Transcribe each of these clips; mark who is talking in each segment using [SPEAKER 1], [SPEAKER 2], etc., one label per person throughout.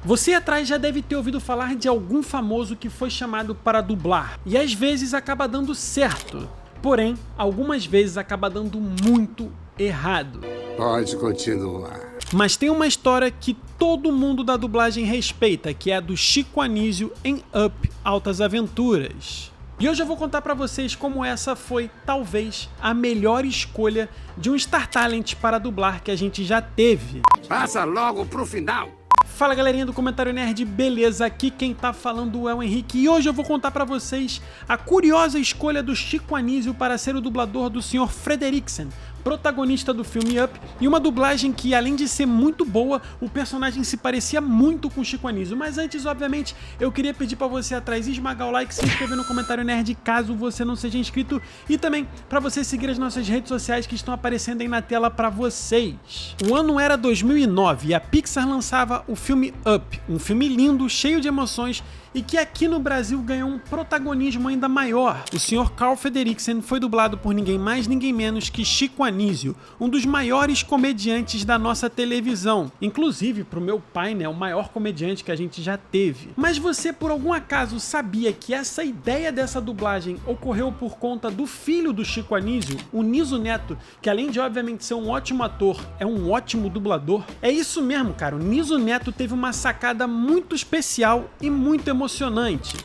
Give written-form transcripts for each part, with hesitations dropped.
[SPEAKER 1] Você atrás já deve ter ouvido falar de algum famoso que foi chamado para dublar, e às vezes acaba dando certo, porém, algumas vezes acaba dando muito errado.
[SPEAKER 2] Pode continuar.
[SPEAKER 1] Mas tem uma história que todo mundo da dublagem respeita, que é a do Chico Anísio em Up, Altas Aventuras. E hoje eu vou contar pra vocês como essa foi, talvez, a melhor escolha de um Star Talent para dublar que a gente já teve.
[SPEAKER 2] Passa logo pro final.
[SPEAKER 1] Fala galerinha do Comentário Nerd, beleza? Aqui quem tá falando é o Henrique e hoje eu vou contar pra vocês a curiosa escolha do Chico Anísio para ser o dublador do Sr. Frederiksen, protagonista do filme Up, e uma dublagem que, além de ser muito boa, o personagem se parecia muito com o Chico Anísio. Mas antes, obviamente, eu queria pedir pra você atrás esmagar o like, se inscrever no Comentário Nerd caso você não seja inscrito, e também pra você seguir as nossas redes sociais que estão aparecendo aí na tela pra vocês. O ano era 2009 e a Pixar lançava o filme Up, um filme lindo, cheio de emoções, e que aqui no Brasil ganhou um protagonismo ainda maior. O Sr. Carl Frederiksen foi dublado por ninguém mais, ninguém menos que Chico Anísio, um dos maiores comediantes da nossa televisão. Inclusive, pro meu pai, né, o maior comediante que a gente já teve. Mas você, por algum acaso, sabia que essa ideia dessa dublagem ocorreu por conta do filho do Chico Anísio, o Niso Neto, que além de, obviamente, ser um ótimo ator, é um ótimo dublador? É isso mesmo, cara. O Niso Neto teve uma sacada muito especial e muito emocionante.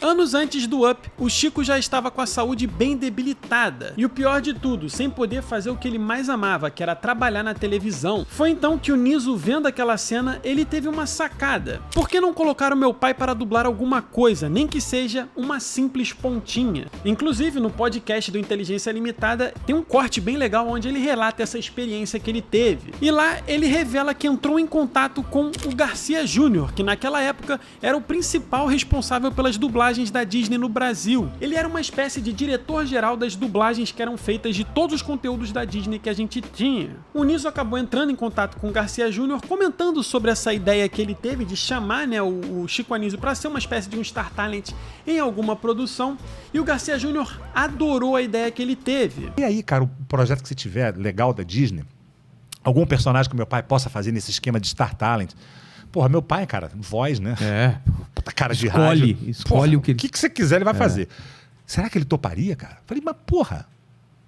[SPEAKER 1] Anos antes do Up, o Chico já estava com a saúde bem debilitada. E o pior de tudo, sem poder fazer o que ele mais amava, que era trabalhar na televisão. Foi então que o Niso, vendo aquela cena, ele teve uma sacada. Por que não colocar o meu pai para dublar alguma coisa, nem que seja uma simples pontinha? Inclusive, no podcast do Inteligência Limitada, tem um corte bem legal onde ele relata essa experiência que ele teve. E lá, ele revela que entrou em contato com o Garcia Júnior, que naquela época era o principal responsável pelas dublagens da Disney no Brasil. Ele era uma espécie de diretor-geral das dublagens que eram feitas de todos os conteúdos da Disney que a gente tinha. O Niso acabou entrando em contato com o Garcia Júnior, comentando sobre essa ideia que ele teve de chamar, né, o Chico Anísio para ser uma espécie de um Star Talent em alguma produção, e o Garcia Júnior adorou a ideia que ele teve.
[SPEAKER 3] E aí, cara, o projeto que você tiver legal da Disney, algum personagem que meu pai possa fazer nesse esquema de Star Talent. Porra, meu pai, cara, voz, né?
[SPEAKER 4] É.
[SPEAKER 3] Puta cara de rádio.
[SPEAKER 4] Escolhe o que ele...
[SPEAKER 3] O que você quiser, ele vai fazer. Será que ele toparia, cara? Falei, mas porra,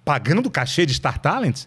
[SPEAKER 3] pagando o cachê de Star Talent?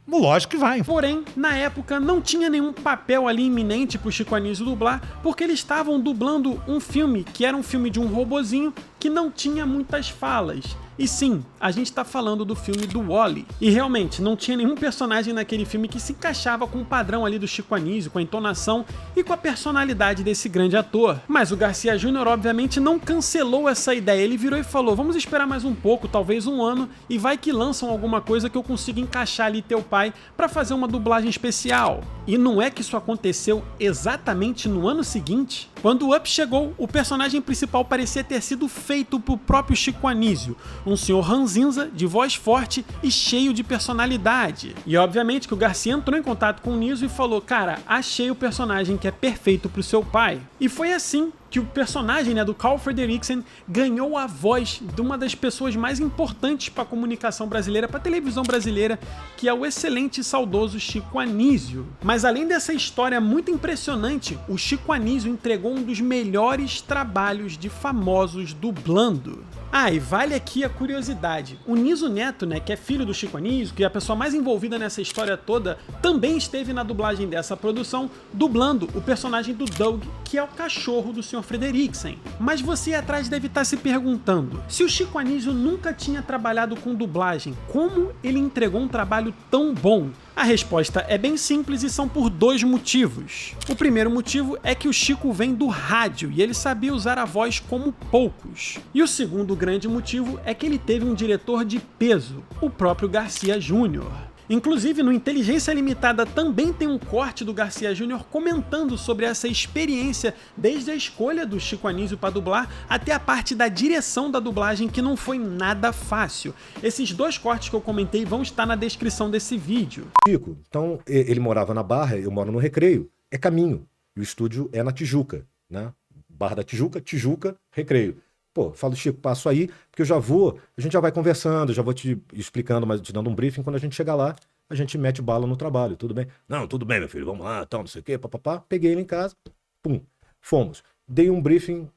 [SPEAKER 3] Lógico que vai.
[SPEAKER 1] Porém, na época, não tinha nenhum papel ali iminente pro Chico Anísio dublar, porque eles estavam dublando um filme que era um filme de um robozinho que não tinha muitas falas. E sim, a gente tá falando do filme do Wall-E. E realmente, não tinha nenhum personagem naquele filme que se encaixava com o padrão ali do Chico Anísio, com a entonação e com a personalidade desse grande ator. Mas o Garcia Júnior, obviamente, não cancelou essa ideia. Ele virou e falou, vamos esperar mais um pouco, talvez um ano, e vai que lançam alguma coisa que eu consiga encaixar ali teu pai pra fazer uma dublagem especial. E não é que isso aconteceu exatamente no ano seguinte? Quando o Up chegou, o personagem principal parecia ter sido feito pro próprio Chico Anísio, um senhor ranzinza, de voz forte e cheio de personalidade. E obviamente que o Garcia entrou em contato com o Niso e falou, cara, achei o personagem que é perfeito pro seu pai. E foi assim que o personagem, né, do Carl Frederiksen ganhou a voz de uma das pessoas mais importantes para a comunicação brasileira, para a televisão brasileira, que é o excelente e saudoso Chico Anísio. Mas além dessa história muito impressionante, o Chico Anísio entregou um dos melhores trabalhos de famosos dublando. Ah, e vale aqui a curiosidade, o Niso Neto, né, que é filho do Chico Anísio, que é a pessoa mais envolvida nessa história toda, também esteve na dublagem dessa produção, dublando o personagem do Doug, que é o cachorro do Sr. Frederiksen. Mas você atrás deve estar se perguntando, se o Chico Anísio nunca tinha trabalhado com dublagem, como ele entregou um trabalho tão bom? A resposta é bem simples e são por dois motivos. O primeiro motivo é que o Chico vem do rádio e ele sabia usar a voz como poucos. E o segundo grande motivo é que ele teve um diretor de peso, o próprio Garcia Júnior. Inclusive, no Inteligência Limitada também tem um corte do Garcia Júnior comentando sobre essa experiência, desde a escolha do Chico Anísio para dublar até a parte da direção da dublagem, que não foi nada fácil. Esses dois cortes que eu comentei vão estar na descrição desse vídeo.
[SPEAKER 5] Chico, então ele morava na Barra, eu moro no Recreio, é caminho, e o estúdio é na Tijuca, né? Barra da Tijuca, Tijuca, Recreio. Pô, falo, Chico, passo aí, porque eu já vou, a gente já vai conversando, já vou te explicando, mas te dando um briefing, quando a gente chegar lá, a gente mete bala no trabalho, tudo bem? Não, tudo bem, meu filho, vamos lá, tal, não sei o quê, papapá. Peguei ele em casa, pum. Fomos. Dei um briefing,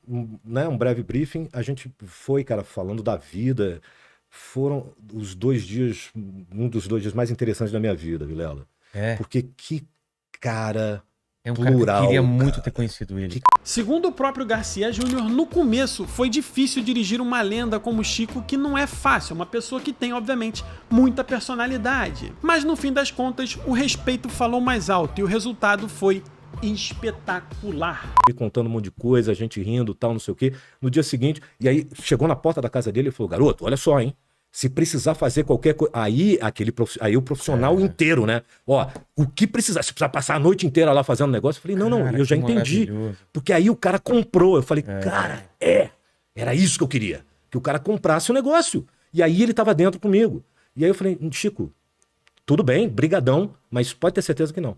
[SPEAKER 5] né, um breve briefing. A gente foi, cara, falando da vida. Foram os 2 dias, um dos 2 dias mais interessantes da minha vida, Vilela. Porque que cara
[SPEAKER 4] um cara
[SPEAKER 5] plural.
[SPEAKER 4] Que eu queria muito ter conhecido ele.
[SPEAKER 1] Segundo o próprio Garcia Júnior, no começo foi difícil dirigir uma lenda como Chico, que não é fácil, uma pessoa que tem, obviamente, muita personalidade. Mas no fim das contas, o respeito falou mais alto e o resultado foi espetacular.
[SPEAKER 5] Me contando um monte de coisa, a gente rindo, tal, não sei o quê. No dia seguinte, e aí chegou na porta da casa dele e falou: garoto, olha só, hein? Se precisar fazer qualquer coisa. Aí o profissional inteiro, né? Ó, o que precisar, se precisar passar a noite inteira lá fazendo negócio, eu falei: não,
[SPEAKER 4] Cara,
[SPEAKER 5] eu já
[SPEAKER 4] que
[SPEAKER 5] entendi.
[SPEAKER 4] maravilhoso.
[SPEAKER 5] Porque aí o cara comprou. Eu falei: cara, era isso que eu queria. Que o cara comprasse o negócio. E aí ele tava dentro comigo. E aí eu falei: Chico, tudo bem, brigadão, mas pode ter certeza que não.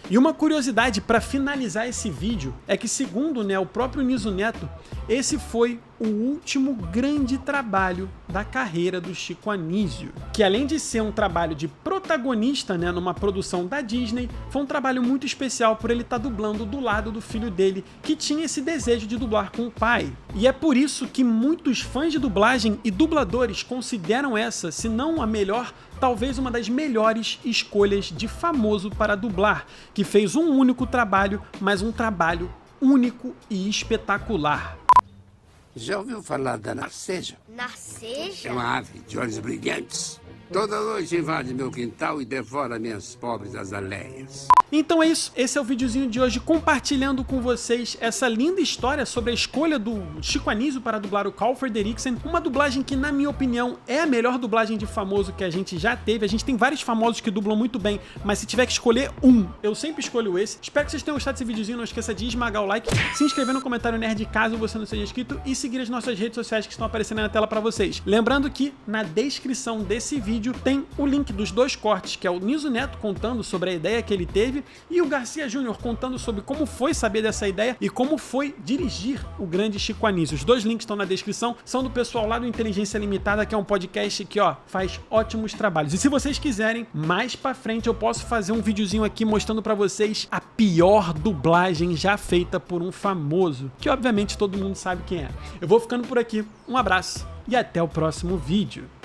[SPEAKER 1] E uma curiosidade para finalizar esse vídeo é que, segundo, né, o próprio Niso Neto, esse foi o último grande trabalho da carreira do Chico Anísio, que além de ser um trabalho de protagonista, né, numa produção da Disney, foi um trabalho muito especial por ele estar dublando do lado do filho dele, que tinha esse desejo de dublar com o pai. E é por isso que muitos fãs de dublagem e dubladores consideram essa, se não a melhor, talvez uma das melhores escolhas de famoso para dublar, que fez um único trabalho, mas um trabalho único e espetacular.
[SPEAKER 2] Já ouviu falar da narceja?
[SPEAKER 6] Narceja?
[SPEAKER 2] É uma ave de olhos brilhantes. Toda noite invade meu quintal e devora minhas pobres azaleias.
[SPEAKER 1] Então é isso, esse é o videozinho de hoje compartilhando com vocês essa linda história sobre a escolha do Chico Anísio para dublar o Carl Frederiksen, uma dublagem que, na minha opinião, é a melhor dublagem de famoso que a gente já teve. A gente tem vários famosos que dublam muito bem, mas se tiver que escolher um, eu sempre escolho esse. Espero que vocês tenham gostado desse videozinho, não esqueça de esmagar o like, se inscrever no comentário nerd caso você não seja inscrito e seguir as nossas redes sociais que estão aparecendo na tela para vocês. Lembrando que na descrição desse vídeo tem o link dos 2 cortes, que é o Niso Neto contando sobre a ideia que ele teve e o Garcia Júnior contando sobre como foi saber dessa ideia e como foi dirigir o grande Chico Anísio. Os 2 links estão na descrição, são do pessoal lá do Inteligência Limitada, que é um podcast que, ó, faz ótimos trabalhos. E se vocês quiserem, mais pra frente eu posso fazer um videozinho aqui mostrando pra vocês a pior dublagem já feita por um famoso, que obviamente todo mundo sabe quem é. Eu vou ficando por aqui, um abraço e até o próximo vídeo.